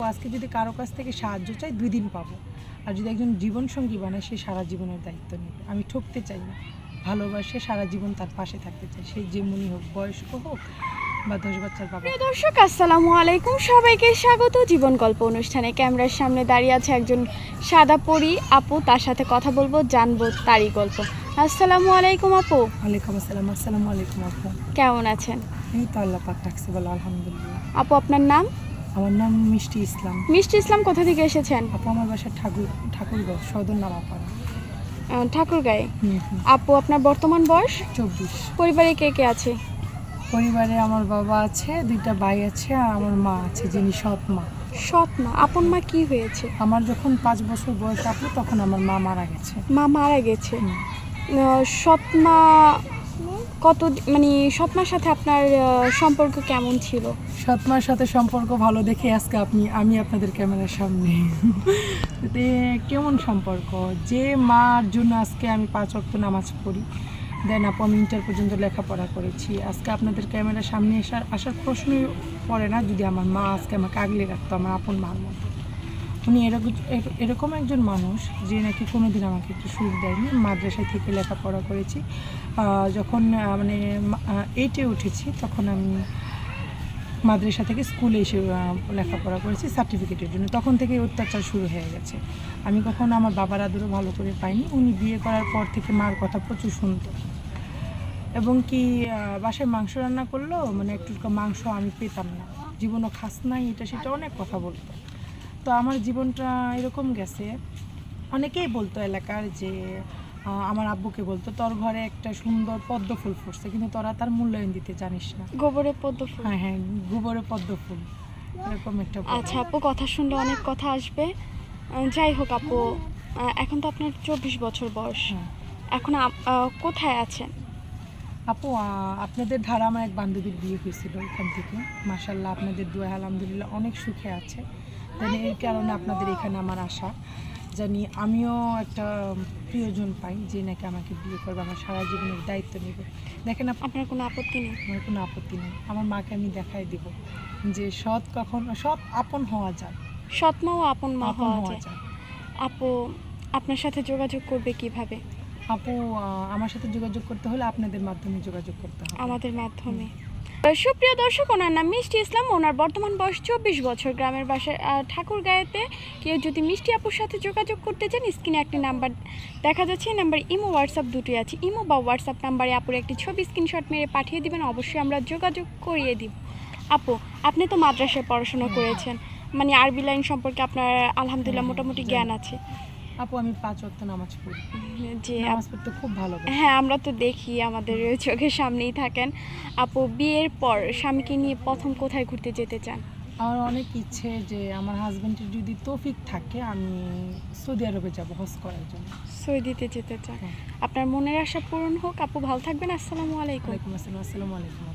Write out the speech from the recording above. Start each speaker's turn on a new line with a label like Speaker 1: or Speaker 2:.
Speaker 1: আজকে যদি কারো কাছ থেকে সাহায্য চাই 2 দিন পাবো, আর যদি একজন জীবনসঙ্গী বানায় সে সারা জীবনের দায়িত্ব নেবে। আমি ঠকতে চাই না, ভালোবাসে সারা জীবন তার পাশে থাকতে চাই, সেই যেমনই হোক, বয়স্ক হোক বা 10 বাচ্চার বাবা।
Speaker 2: প্রিয় দর্শক, আসসালামু আলাইকুম। সবাইকে স্বাগত জীবন গল্প অনুষ্ঠানে। ক্যামেরার সামনে দাঁড়িয়ে আছে একজন সাদা পরী আপু, তার সাথে কথা বলবো, জানবো তারই গল্প। আসসালামু আলাইকুম আপু।
Speaker 1: ওয়ালাইকুম আসসালাম। আসসালামু আলাইকুম আপু।
Speaker 2: কেমন আছেন?
Speaker 1: এই তো আল্লাহ পাক রাখছে ভালো, আলহামদুলিল্লাহ।
Speaker 2: আপু, আপনার নাম?
Speaker 1: আমার নাম মিষ্টি ইসলাম।
Speaker 2: মিষ্টি ইসলাম। কোথা থেকে এসেছেন?
Speaker 1: আপু আমার বাসা ঠাকুরগাঁও, সদর নামাপাড়া।
Speaker 2: ঠাকুরগাঁয়ে। আপু, আপনার বর্তমান বয়স?
Speaker 1: 24।
Speaker 2: পরিবারে কে কে আছে?
Speaker 1: পরিবারে আমার বাবা আছে, 2টা ভাই আছে, আর আমার মা আছে, যিনি সৎ মা।
Speaker 2: সৎ মা? আপন মা কি হয়েছে?
Speaker 1: আমার যখন 5 বছর বয়স আপু, তখন আমার মা মারা গেছে।
Speaker 2: মা মারা গেছে। সৎ মা কত, মানে সৎ মার সাথে আপনার সম্পর্ক কেমন ছিল?
Speaker 1: সৎ মার সাথে সম্পর্ক ভালো দেখে আজকে আমি আপনাদের ক্যামেরার সামনে। কেমন সম্পর্ক, যে মার জন্য আজকে আমি 5 ওয়াক্ত নামাজ পড়ি, দেন আপু আমি ইন্টার পর্যন্ত লেখাপড়া করেছি। আজকে আপনাদের ক্যামেরার সামনে আসার প্রশ্নই পড়ে না যদি আমার মা আজকে আমাকে আগলে রাখতো আমার আপন মার মতো। উনি এরকম একজন মানুষ যে নাকি কোনো দিন আমাকে একটু সুখ দেয়নি। মাদ্রাসায় থেকে লেখাপড়া করেছি, যখন মানে 8-এ উঠেছি তখন আমি মাদ্রাসা থেকে স্কুলে এসে লেখাপড়া করেছি সার্টিফিকেটের জন্য। তখন থেকে অত্যাচার শুরু হয়ে গেছে। আমি কখনো আমার বাবার আদরও ভালো করে পাইনি। উনি বিয়ে করার পর থেকে মার কথা প্রচুর শুনতো, এবং কি বাসায় মাংস রান্না করলেও মানে একটু মাংস আমি পেতাম না, জীবনও খাস নাই, এটা সেটা অনেক কথা বলতো। তো আমার জীবনটা এরকম গেছে। অনেকেই বলতো এলাকার যে আমার আব্বুকে বলতো, তোর ঘরে একটা সুন্দর পদ্ম ফুল ফুটছে, কিন্তু তোরা তার মূল্যায়ন দিতে জানিস না।
Speaker 2: গোবরে পদ্ম ফুল?
Speaker 1: হ্যাঁ হ্যাঁ, গোবরে পদ্ম ফুল, এরকম একটা।
Speaker 2: আচ্ছা আপু, কথা শুনলে অনেক কথা আসবে। যাই হোক আপু, এখন তো আপনার 24 বছর বয়স।
Speaker 1: হ্যাঁ।
Speaker 2: এখন কোথায় আছেন?
Speaker 1: আপু আপনাদের ধারা আমার এক বান্ধবীর বিয়ে হয়েছিল এখান থেকে, মাশাআল্লাহ আপনাদের দোয়া আলহামদুলিল্লাহ অনেক সুখে আছে। জানি এর কারণে আপনাদের এখানে আমার আসা, জানি আমিও একটা প্রিয়জন পাই যে নাকি আমাকে বিয়ে করবে, আমার সারা জীবনের দায়িত্ব নেবে। দেখেন
Speaker 2: আপনার কোনো আপত্তি নেই?
Speaker 1: আমার কোনো আপত্তি নেই। আমার মাকে আমি দেখাই দিব যে সৎ আপন হওয়া যায়,
Speaker 2: সৎ মা ও আপন মা
Speaker 1: আপন
Speaker 2: হওয়া
Speaker 1: হওয়া
Speaker 2: যায়।
Speaker 1: যায়।
Speaker 2: আপু, আপনার সাথে যোগাযোগ করবে কিভাবে?
Speaker 1: আপু আমার সাথে যোগাযোগ করতে হলে আপনাদের মাধ্যমে যোগাযোগ করতে হবে,
Speaker 2: আমাদের মাধ্যমে। সুপ্রিয় দর্শক, ওনার নাম মিষ্টি ইসলাম। ওনার বর্তমান বয়স 24 বছর। গ্রামের বাসায় ঠাকুরগাঁয়েতে। কেউ যদি মিষ্টি আপুর সাথে যোগাযোগ করতে চান, স্ক্রিনে একটি নাম্বার দেখা যাচ্ছে। এই নাম্বার ইমো হোয়াটসঅ্যাপ দুটোই আছে। ইমো বা হোয়াটসঅ্যাপ নাম্বারে আপুর একটি ছবি স্ক্রিনশট মেরে পাঠিয়ে দিবেন, অবশ্যই আমরা যোগাযোগ করিয়ে দিব। আপু, আপনি তো মাদ্রাসায় পড়াশোনা করেছেন, মানে আরবি লাইন সম্পর্কে আপনার আলহামদুলিল্লাহ মোটামুটি জ্ঞান আছে।
Speaker 1: আপু আমি 5 ওয়াক্ত নামাজ পড়ি,
Speaker 2: যে
Speaker 1: নামাজ পড়তে খুব ভালোবাসি।
Speaker 2: হ্যাঁ, আমরা তো দেখি, আমাদের চোখের সামনেই থাকেন। আপু, বিয়ের পর স্বামীকে নিয়ে প্রথম কোথায় ঘুরতে যেতে চান?
Speaker 1: আমার অনেক ইচ্ছে যে আমার হাজবেন্ডের যদি তৌফিক থাকে আমি সৌদি আরবে যাব হজ করার জন্য।
Speaker 2: সৌদিতে যেতে চান?
Speaker 1: হ্যাঁ।
Speaker 2: আপনার মনের আশা পূরণ হোক আপু, ভালো থাকবেন। আসসালামু আলাইকুম।
Speaker 1: ওয়ালাইকুম আসসালাম। আসসালামু আলাইকুম।